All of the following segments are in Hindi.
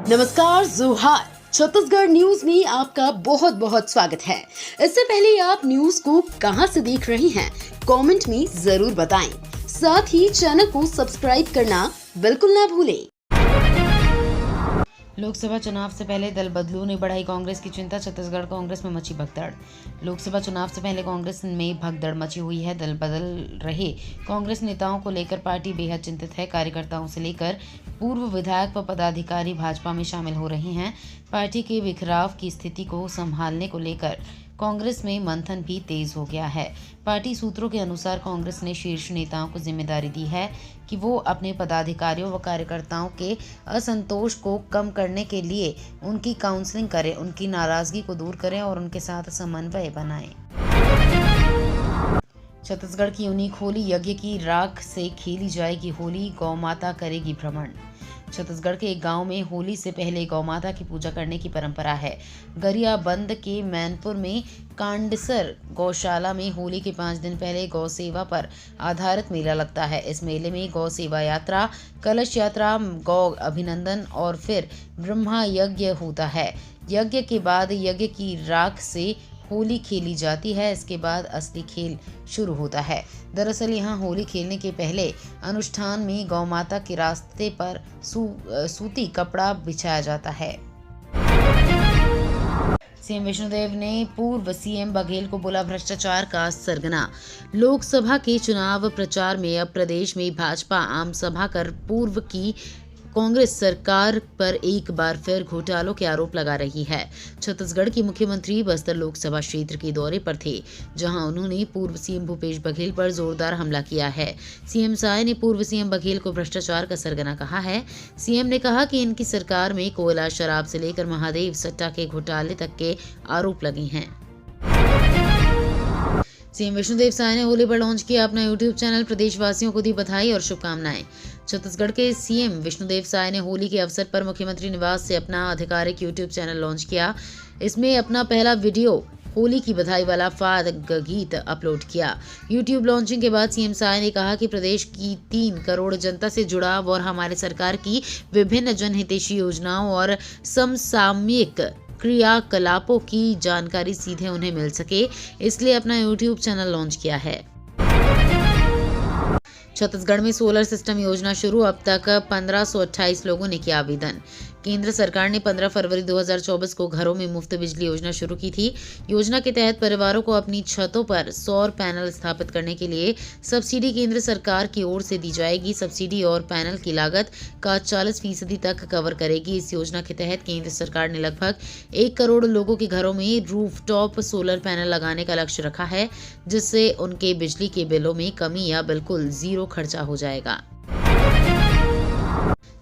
नमस्कार, जोहार। छत्तीसगढ़ न्यूज में आपका बहुत बहुत स्वागत है। इससे पहले आप न्यूज को कहां से देख रहे हैं, कमेंट में जरूर बताएं। साथ ही चैनल को सब्सक्राइब करना बिल्कुल ना भूलें। लोकसभा चुनाव से पहले दल बदलू ने बढ़ाई कांग्रेस की चिंता, छत्तीसगढ़ कांग्रेस में मची भगदड़। लोकसभा चुनाव से पहले कांग्रेस में भगदड़ मची हुई है। दल बदल रहे कांग्रेस नेताओं को लेकर पार्टी बेहद चिंतित है। कार्यकर्ताओं से लेकर पूर्व विधायक व पदाधिकारी भाजपा में शामिल हो रहे हैं। पार्टी के बिखराव की स्थिति को संभालने को लेकर कांग्रेस में मंथन भी तेज हो गया है। पार्टी सूत्रों के अनुसार कांग्रेस ने शीर्ष नेताओं को जिम्मेदारी दी है कि वो अपने पदाधिकारियों व कार्यकर्ताओं के असंतोष को कम करने के लिए उनकी काउंसलिंग करें, उनकी नाराजगी को दूर करें और उनके साथ समन्वय बनाएं। छत्तीसगढ़ की यूनिक होली, यज्ञ की राख से खेली जाएगी होली, गौ माता करेगी भ्रमण। छत्तीसगढ़ के एक गांव में होली से पहले गौ माता की पूजा करने की परंपरा है। गरियाबंद के मैनपुर में कांडसर गौशाला में होली के 5 दिन पहले गौ सेवा पर आधारित मेला लगता है। इस मेले में गौ सेवा यात्रा, कलश यात्रा, गौ अभिनंदन और फिर ब्रह्मा यज्ञ होता है। यज्ञ के बाद यज्ञ की राख से होली खेली जाती है। इसके बाद असली खेल शुरू होता है। दरअसल यहाँ होली खेलने के पहले अनुष्ठान में गौ माता के रास्ते पर सूती कपड़ा बिछाया जाता है। सीएम विष्णुदेव ने पूर्व सीएम बघेल को बोला भ्रष्टाचार का सरगना। लोकसभा के चुनाव प्रचार में अब प्रदेश में भाजपा आम सभा कर पूर्व की कांग्रेस सरकार पर एक बार फिर घोटालों के आरोप लगा रही है। छत्तीसगढ़ की मुख्यमंत्री बस्तर लोकसभा क्षेत्र के दौरे पर थे, जहां उन्होंने पूर्व सीएम भूपेश बघेल पर जोरदार हमला किया है। सीएम साय ने पूर्व सीएम बघेल को भ्रष्टाचार का सरगना कहा है। सीएम ने कहा कि इनकी सरकार में कोयला, शराब से लेकर महादेव सट्टा के घोटाले तक के आरोप लगे हैं। सीएम विष्णुदेव साय ने होली पर लॉन्च किया अपना यूट्यूब चैनल। प्रदेशवासियों को दी बधाई और शुभकामनाएं। छत्तीसगढ़ के सीएम विष्णुदेव साय ने होली के अवसर पर मुख्यमंत्री निवास से अपना आधिकारिक यूट्यूब चैनल लॉन्च किया। इसमें अपना पहला वीडियो होली की बधाई वाला फाग गीत अपलोड किया। यूट्यूब लॉन्चिंग के बाद सीएम साय ने कहा कि प्रदेश की 3 करोड़ जनता से जुड़ाव और हमारे सरकार की विभिन्न जनहितैषी योजनाओं और समसामयिक क्रियाकलापों की जानकारी सीधे उन्हें मिल सके, इसलिए अपना यूट्यूब चैनल लॉन्च किया है। छत्तीसगढ़ में सोलर सिस्टम योजना शुरू, अब तक 1528 लोगों ने किया आवेदन। केंद्र सरकार ने 15 फरवरी 2024 को घरों में मुफ्त बिजली योजना शुरू की थी। योजना के तहत परिवारों को अपनी छतों पर सौर पैनल स्थापित करने के लिए सब्सिडी केंद्र सरकार की ओर से दी जाएगी। सब्सिडी और पैनल की लागत का 40% तक कवर करेगी। इस योजना के तहत केंद्र सरकार ने लगभग 1 करोड़ लोगों के घरों में रूफटॉप सोलर पैनल लगाने का लक्ष्य रखा है, जिससे उनके बिजली के बिलों में कमी या बिल्कुल जीरो खर्चा हो जाएगा।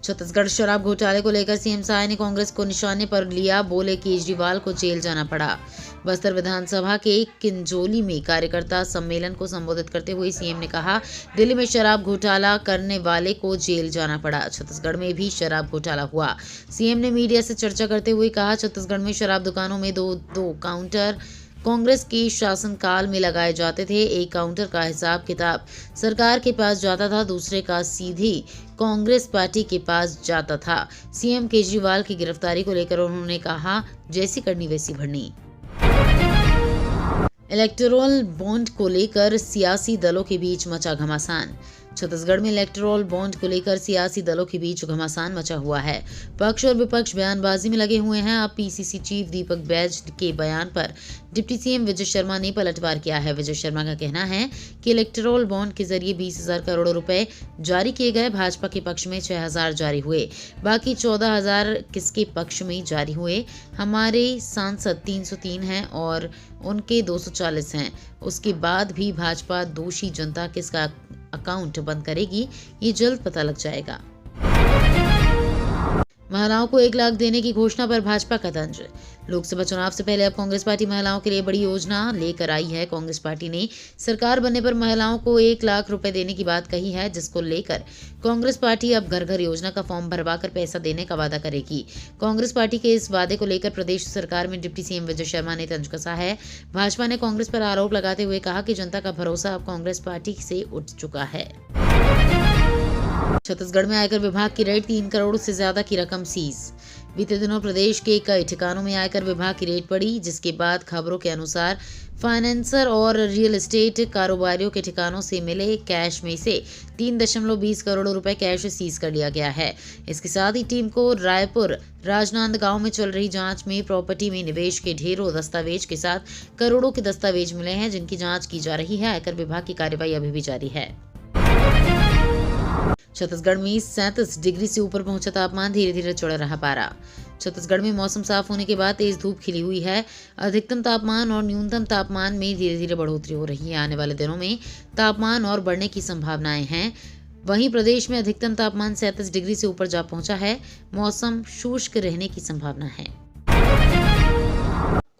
छत्तीसगढ़ शराब घोटाले को लेकर सीएम साय ने कांग्रेस को निशाने पर लिया, बोले केजरीवाल को जेल जाना पड़ा। बस्तर विधानसभा के किंजोली में कार्यकर्ता सम्मेलन को संबोधित करते हुए सीएम ने कहा, दिल्ली में शराब घोटाला करने वाले को जेल जाना पड़ा। छत्तीसगढ़ में भी शराब घोटाला हुआ। सीएम ने मीडिया से चर्चा करते हुए कहा, छत्तीसगढ़ में शराब दुकानों में दो काउंटर कांग्रेस के शासनकाल में लगाए जाते थे। एक काउंटर का हिसाब किताब सरकार के पास जाता था, दूसरे का सीधे कांग्रेस पार्टी के पास जाता था। सीएम केजरीवाल की गिरफ्तारी को लेकर उन्होंने कहा, जैसी करनी वैसी भरनी। इलेक्टोरल बॉन्ड को लेकर सियासी दलों के बीच मचा घमासान। छत्तीसगढ़ में इलेक्टोरल बॉन्ड को लेकर सियासी दलों के बीच घमासान मचा हुआ है। पक्ष और विपक्ष बयानबाजी में लगे हुए हैं। अब पीसीसी चीफ दीपक बैज के बयान पर डिप्टी सीएम विजय शर्मा ने पलटवार किया है। विजय शर्मा का कहना है कि इलेक्टोरल बॉन्ड के जरिए 20,000 करोड़ रुपए जारी किए गए। भाजपा के पक्ष में 6,000 जारी हुए, बाकी 14,000 किसके पक्ष में जारी हुए। हमारे सांसद 303 हैं और उनके 240 हैं। उसके बाद भी भाजपा दोषी जनता किसका अकाउंट बंद करेगी, ये जल्द पता लग जाएगा। महिलाओं को 1 लाख देने की घोषणा पर भाजपा का तंज। लोकसभा चुनाव से पहले अब कांग्रेस पार्टी महिलाओं के लिए बड़ी योजना लेकर आई है। कांग्रेस पार्टी ने सरकार बनने पर महिलाओं को 1 लाख रुपए देने की बात कही है, जिसको लेकर कांग्रेस पार्टी अब घर घर योजना का फॉर्म भरवाकर पैसा देने का वादा करेगी। कांग्रेस पार्टी के इस वादे को लेकर प्रदेश सरकार में डिप्टी सीएम विजय शर्मा ने तंज कसा है। भाजपा ने कांग्रेस पर आरोप लगाते हुए कहा कि जनता का भरोसा अब कांग्रेस पार्टी से उठ चुका है। छत्तीसगढ़ में आयकर विभाग की रेड, 3 करोड़ से ज्यादा की रकम सीज। बीते दिनों प्रदेश के कई ठिकानों में आयकर विभाग की रेड पड़ी, जिसके बाद खबरों के अनुसार फाइनेंसर और रियल एस्टेट कारोबारियों के ठिकानों से मिले कैश में से 3.20 करोड़ रुपए कैश सीज कर लिया गया है। इसके साथ ही टीम को रायपुर राजनांदगांव में चल रही जांच में प्रॉपर्टी में निवेश के ढेरों दस्तावेज के साथ करोड़ों के दस्तावेज मिले हैं, जिनकी जांच की जा रही है। आयकर विभाग की कार्रवाई अभी भी जारी है। छत्तीसगढ़ में 37 डिग्री से ऊपर पहुंचा तापमान, धीरे धीरे चढ़ रहा पारा। छत्तीसगढ़ में मौसम साफ होने के बाद तेज धूप खिली हुई है। अधिकतम तापमान और न्यूनतम तापमान में धीरे धीरे बढ़ोतरी हो रही है। आने वाले दिनों में तापमान और बढ़ने की संभावनाएं हैं। वहीं प्रदेश में अधिकतम तापमान 37 डिग्री से ऊपर जा पहुंचा है। मौसम शुष्क रहने की संभावना है।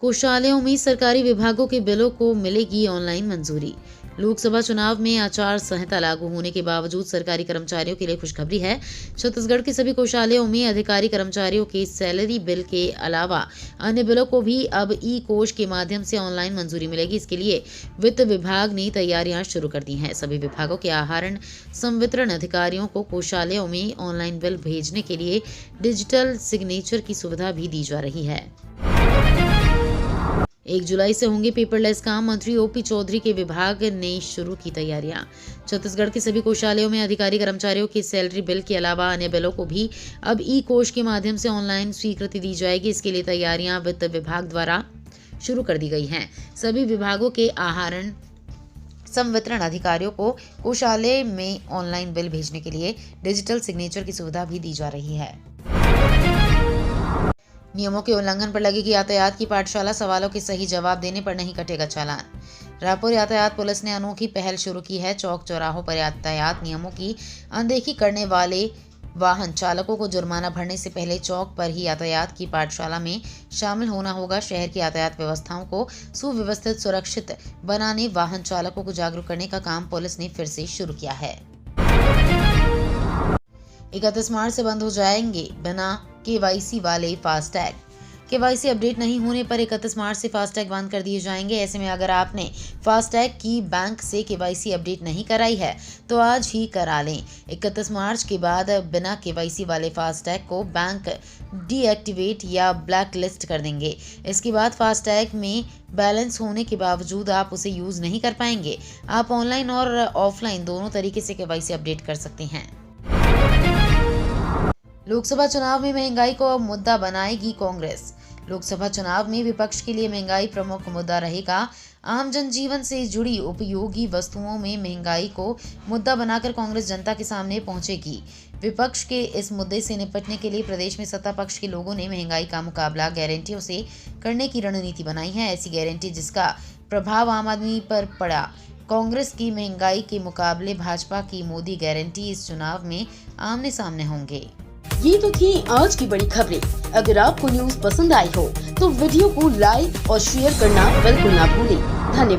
कोषालयों में सरकारी विभागों के बिलों को मिलेगी ऑनलाइन मंजूरी। लोकसभा चुनाव में आचार संहिता लागू होने के बावजूद सरकारी कर्मचारियों के लिए खुशखबरी है। छत्तीसगढ़ के सभी कोषालयों में अधिकारी कर्मचारियों के सैलरी बिल के अलावा अन्य बिलों को भी अब ई कोष के माध्यम से ऑनलाइन मंजूरी मिलेगी। इसके लिए वित्त विभाग ने तैयारियां शुरू कर दी हैं। सभी विभागों के आहरण संवितरण अधिकारियों को कोषालयों में ऑनलाइन बिल भेजने के लिए डिजिटल सिग्नेचर की सुविधा भी दी जा रही है। 1 जुलाई से होंगे पेपरलेस काम, मंत्री ओपी चौधरी के विभाग ने शुरू की तैयारियां। छत्तीसगढ़ के सभी कोषालयों में अधिकारी कर्मचारियों की सैलरी बिल के अलावा अन्य बिलों को भी अब ई कोष के माध्यम से ऑनलाइन स्वीकृति दी जाएगी। इसके लिए तैयारियां वित्त विभाग द्वारा शुरू कर दी गई हैं। सभी विभागों के आहरण संवितरण अधिकारियों को कोषालय में ऑनलाइन बिल भेजने के लिए डिजिटल सिग्नेचर की सुविधा भी दी जा रही है। नियमों के उल्लंघन पर लगेगी यातायात की पाठशाला, सवालों के सही जवाब देने पर नहीं कटेगा चालान। रायपुर यातायात पुलिस ने अनोखी पहल शुरू की है। चौक चौराहों पर यातायात नियमों की अनदेखी करने वाले वाहन चालकों को जुर्माना भरने से पहले चौक पर ही यातायात की पाठशाला में शामिल होना होगा। शहर की यातायात व्यवस्थाओं को सुव्यवस्थित, सुरक्षित बनाने वाहन चालकों को जागरूक करने का काम पुलिस ने फिर से शुरू किया है। 31 मार्च से बंद हो जाएंगे बिना केवाईसी वाले फास्टैग। केवाईसी अपडेट नहीं होने पर 31 मार्च से फास्टैग बंद कर दिए जाएंगे। ऐसे में अगर आपने फास्टैग की बैंक से केवाईसी अपडेट नहीं कराई है तो आज ही करा लें। 31 मार्च के बाद बिना केवाईसी वाले फास्टैग को बैंक डीएक्टिवेट या ब्लैक लिस्ट कर देंगे। इसके बाद फास्टैग में बैलेंस होने के बावजूद आप उसे यूज नहीं कर पाएंगे। आप ऑनलाइन और ऑफलाइन दोनों तरीके से केवाईसी अपडेट कर सकते हैं। लोकसभा चुनाव में महंगाई को मुद्दा बनाएगी कांग्रेस। लोकसभा चुनाव में विपक्ष के लिए महंगाई प्रमुख मुद्दा रहेगा। आम जनजीवन से जुड़ी उपयोगी वस्तुओं में महंगाई को मुद्दा बनाकर कांग्रेस जनता के सामने पहुंचेगी। विपक्ष के इस मुद्दे से निपटने के लिए प्रदेश में सत्ता पक्ष के लोगों ने महंगाई का मुकाबला गारंटियों से करने की रणनीति बनाई है। ऐसी गारंटी जिसका प्रभाव आम आदमी पर पड़ा। कांग्रेस की महंगाई के मुकाबले भाजपा की मोदी गारंटी इस चुनाव में आमने सामने होंगे। ये तो थी आज की बड़ी खबरें। अगर आपको न्यूज़ पसंद आई हो तो वीडियो को लाइक और शेयर करना बिल्कुल ना भूलें। धन्यवाद।